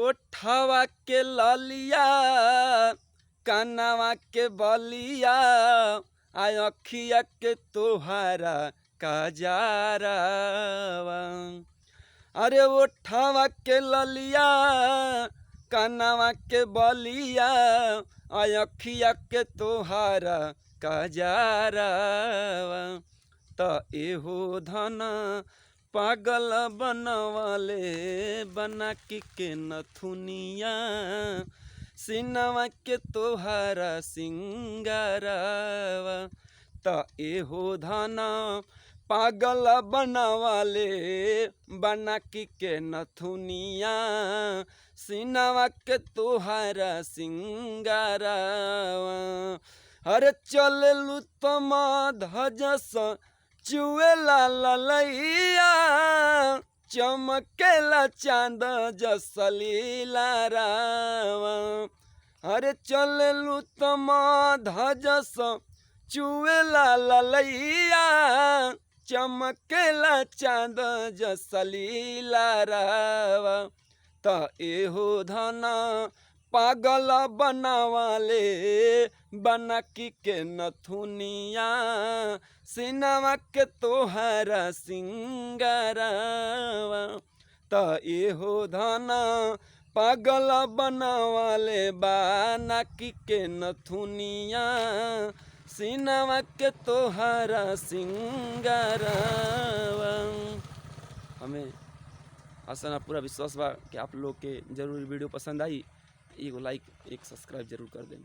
ओठवा के ललिया कानवा के बलिया आय अखिया के तोहारा काजरावा। अरे ओठवा के ललिया कानवा के बलिया आय अखिया के तोहारा काजरावा। त एहो धन पागल बनवाले बना के नथुनिया सिनवा के तोहारा सिंगारवा। त एहो धन पागल बनवाले बना के नथुनिया सिनवा के तोहारा सिंगारवा। अरे चललू तम धजस चुएला ललैया चमकेला चांद जसलीला रावा। अरे चललू तम धजस चुएला ललैया चमकेला चांद जसलीला रावा। त एहो धन पागल बनवाले बना के नथुनिया सिनवा के तोहारा सिंगारवा। त एहो धन पागल बनवाले बना के नथुनिया सिनवा के तोहारा सिंगारवा। हमें आशा ना पूरा विश्वास बा कि आप लोग के जरूर वीडियो पसंद आई। एगो लाइक एक सब्सक्राइब जरूर कर दें।